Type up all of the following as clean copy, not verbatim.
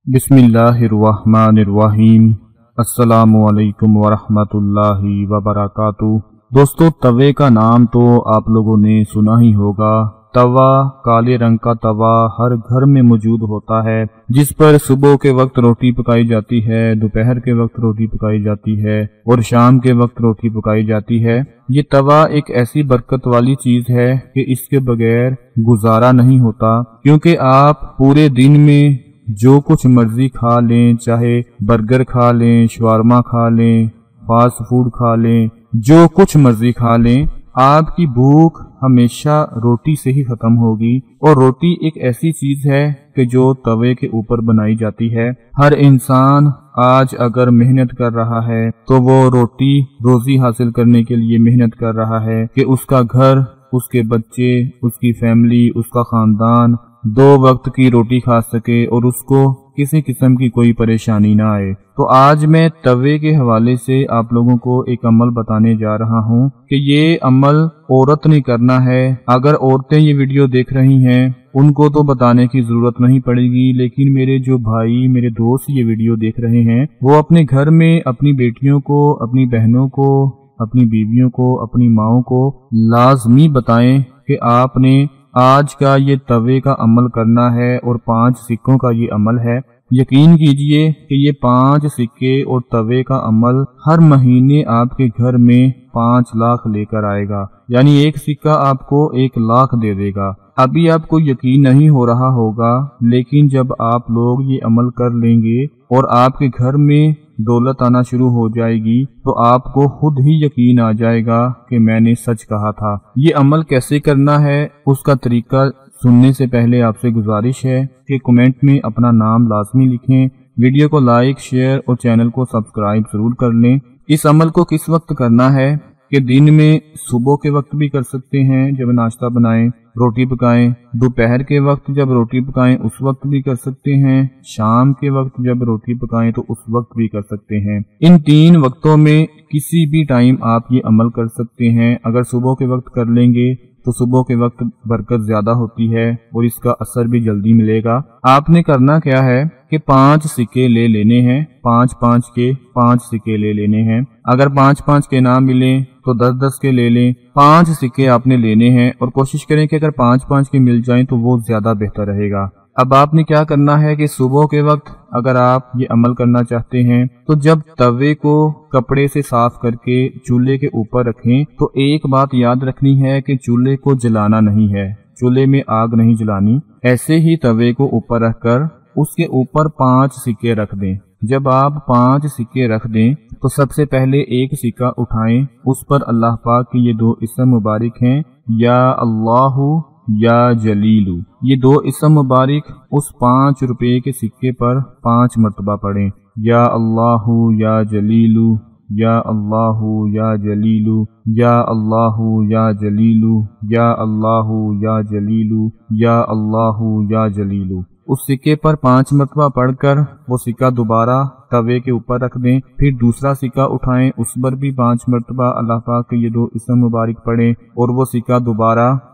बिस्मिल्लाहिर्रहमानिर्रहीम। अस्सलामुअलैकुम वरहमतुल्लाहि वबरकातुहू। दोस्तों, तवे का नाम तो आप लोगों ने सुना ही होगा। तवा, काले रंग का तवा हर घर में मौजूद होता है, जिस पर सुबह के वक्त रोटी पकाई जाती है, दोपहर के वक्त रोटी पकाई जाती है और शाम के वक्त रोटी पकाई जाती है। ये तवा एक ऐसी बरकत वाली चीज है कि इसके बगैर गुजारा नहीं होता, क्योंकि आप पूरे दिन में जो कुछ मर्जी खा लें, चाहे बर्गर खा लें, शवारमा खा लें, फास्ट फूड खा लें, जो कुछ मर्जी खा लें, आपकी भूख हमेशा रोटी से ही खत्म होगी। और रोटी एक ऐसी चीज है कि जो तवे के ऊपर बनाई जाती है। हर इंसान आज अगर मेहनत कर रहा है तो वो रोटी रोजी हासिल करने के लिए मेहनत कर रहा है कि उसका घर, उसके बच्चे, उसकी फैमिली, उसका खानदान 2 वक्त की रोटी खा सके और उसको किसी किस्म की कोई परेशानी ना आए। तो आज मैं तवे के हवाले से आप लोगों को एक अमल बताने जा रहा हूं कि ये अमल औरत ने करना है। अगर औरतें ये वीडियो देख रही हैं उनको तो बताने की जरूरत नहीं पड़ेगी, लेकिन मेरे जो भाई, मेरे दोस्त ये वीडियो देख रहे हैं वो अपने घर में अपनी बेटियों को, अपनी बहनों को, अपनी बीवियों को, अपनी माओं को लाजमी बताएं कि आपने आज का ये तवे का अमल करना है और 5 सिक्कों का ये अमल है। यकीन कीजिए कि ये 5 सिक्के और तवे का अमल हर महीने आपके घर में 5 लाख लेकर आएगा। यानी एक सिक्का आपको 1 लाख दे देगा। अभी आपको यकीन नहीं हो रहा होगा, लेकिन जब आप लोग ये अमल कर लेंगे और आपके घर में दौलत आना शुरू हो जाएगी तो आपको खुद ही यकीन आ जाएगा कि मैंने सच कहा था। ये अमल कैसे करना है उसका तरीका सुनने से पहले आपसे गुजारिश है कि कमेंट में अपना नाम लाजमी लिखें, वीडियो को लाइक, शेयर और चैनल को सब्सक्राइब जरूर कर लें। इस अमल को किस वक्त करना है कि दिन में सुबह के वक्त भी कर सकते हैं जब नाश्ता बनाएं, रोटी पकाएं, दोपहर के वक्त जब रोटी पकाएं उस वक्त भी कर सकते हैं, शाम के वक्त जब रोटी पकाएं तो उस वक्त भी कर सकते हैं। इन 3 वक्तों में किसी भी टाइम आप ये अमल कर सकते हैं। अगर सुबह के वक्त कर लेंगे तो सुबह के वक्त बरकत ज्यादा होती है और इसका असर भी जल्दी मिलेगा। आपने करना क्या है कि 5 सिक्के ले लेने हैं, 5-5 के 5 सिक्के ले लेने हैं। अगर 5-5 के ना मिले तो 10-10 के ले लें। 5 सिक्के आपने लेने हैं और कोशिश करें कि अगर 5-5 के मिल जाएं तो वो ज्यादा बेहतर रहेगा। अब आपने क्या करना है कि सुबह के वक्त अगर आप ये अमल करना चाहते हैं तो जब तवे को कपड़े से साफ करके चूल्हे के ऊपर रखें तो एक बात याद रखनी है कि चूल्हे को जलाना नहीं है, चूल्हे में आग नहीं जलानी। ऐसे ही तवे को ऊपर रखकर उसके ऊपर 5 सिक्के रख दें। जब आप 5 सिक्के रख दें तो सबसे पहले एक सिक्का उठाएं, उस पर अल्लाह पाक की ये 2 इस्म मुबारक हैं, या अल्लाहु या जलीलू। ये 2 इस्म मुबारक उस 5 रुपए के सिक्के पर 5 मरतबा पढ़ें, या अल्लाहु या जलीलू, या अल्लाहु या जलीलू, या अल्लाहु या जलीलू, या अल्लाहु या जलीलू, या अल्लाहु या जलीलू। उस सिक्के पर 5 मरतबा पढ़कर वो सिक्का दोबारा तवे के ऊपर रख दें। फिर दूसरा सिक्का उठाएं, उस पर भी 5 मरतबा अल्लाह पाक के ये 2 इस्म मुबारक पढ़ें और वो सिक्का दोबारा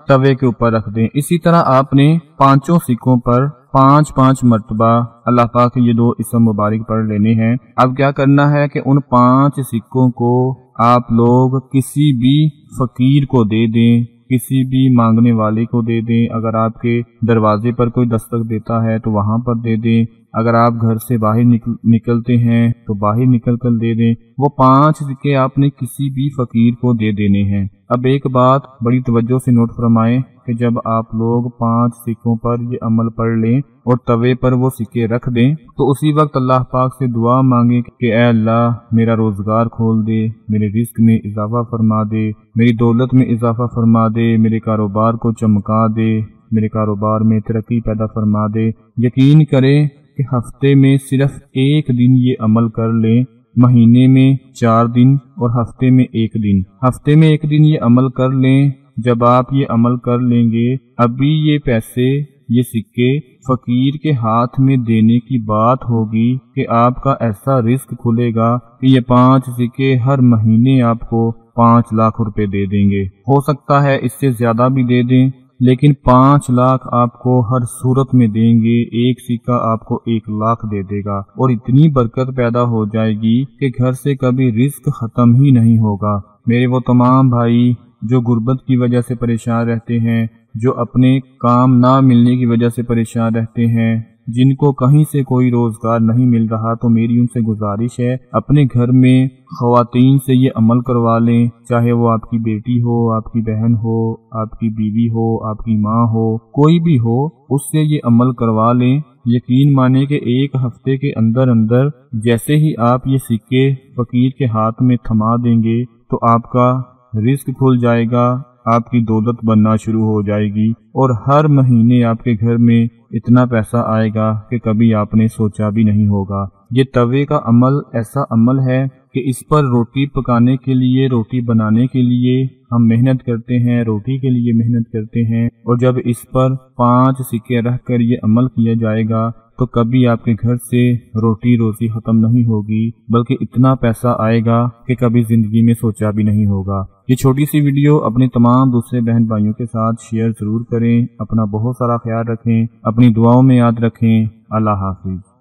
तवे के ऊपर रख दें। इसी तरह आपने 5 सिक्कों पर 5-5 मरतबा अल्लाह पाक के ये 2 इस्म मुबारक पढ़ लेने हैं। अब क्या करना है कि उन 5 सिक्कों को आप लोग किसी भी फकीर को दे दें, किसी भी मांगने वाले को दे दें। अगर आपके दरवाजे पर कोई दस्तक देता है तो वहां पर दे दें। अगर आप घर से बाहर निकलते हैं तो बाहर निकल कर दे दें। वो 5 सिक्के आपने किसी भी फकीर को दे देने हैं। अब एक बात बड़ी तवज्जो से नोट फरमाएं कि जब आप लोग 5 सिक्कों पर ये अमल पढ़ लें और तवे पर वो सिक्के रख दें तो उसी वक्त अल्लाह पाक से दुआ मांगे कि ऐ अल्लाह मेरा रोजगार खोल दे, मेरे रिस्क में इजाफा फरमा दे, मेरी दौलत में इजाफा फरमा दे, मेरे कारोबार को चमका दे, मेरे कारोबार में तरक्की पैदा फरमा दे। यकीन करें कि हफ्ते में सिर्फ 1 दिन ये अमल कर लें, महीने में 4 दिन और हफ्ते में 1 दिन। हफ्ते में 1 दिन ये अमल कर लें। जब आप ये अमल कर लेंगे, अभी ये पैसे, ये सिक्के फकीर के हाथ में देने की बात होगी कि आपका ऐसा रिस्क खुलेगा कि ये 5 सिक्के हर महीने आपको 5 लाख रुपए दे देंगे। हो सकता है इससे ज्यादा भी दे दें, لیکن 5 لاکھ آپ کو ہر صورت میں دیں گے، ایک سکہ آپ کو 1 لاکھ دے دے گا، اور اتنی برکت پیدا ہو جائے گی کہ گھر سے کبھی رزق ختم ہی نہیں ہوگا۔ میرے وہ تمام بھائی جو غربت کی وجہ سے پریشان رہتے ہیں، جو اپنے کام نہ ملنے کی وجہ سے پریشان رہتے ہیں، جن کو کہیں سے کوئی روزگار نہیں مل رہا، تو میری ان سے گزارش ہے اپنے گھر میں خواتین سے یہ عمل کروا لیں، چاہے وہ آپ کی بیٹی ہو، آپ کی بہن ہو، آپ کی بیوی ہو، آپ کی ماں ہو، کوئی بھی ہو، اس سے یہ عمل کروا لیں۔ یقین مانے کہ 1 ہفتے کے اندر اندر جیسے ہی آپ یہ سکے فقیر کے ہاتھ میں تھما دیں گے تو آپ کا رزق کھل جائے گا، آپ کی دولت بننا شروع ہو جائے گی، اور ہر مہینے آپ کے گھر میں اتنا پیسہ آئے گا کہ کبھی آپ نے سوچا بھی نہیں ہوگا۔ یہ توے کا عمل ایسا عمل ہے کہ اس پر روٹی پکانے کے لیے، روٹی بنانے کے لیے ہم محنت کرتے ہیں، روٹی کے لیے محنت کرتے ہیں، اور جب اس پر 5 سکے رکھ کر یہ عمل کیا جائے گا تو کبھی آپ کے گھر سے روٹی روزی ختم نہیں ہوگی، بلکہ اتنا پیسہ آئے گا کہ کبھی زندگی میں سوچا بھی نہیں ہوگا۔ یہ چھوٹی سی ویڈیو اپنے تمام دوسرے بہن بھائیوں کے ساتھ شیئر ضرور کریں۔ اپنا بہت سارا خیال رکھیں، اپنی دعاؤں میں یاد رکھیں۔ اللہ حافظ۔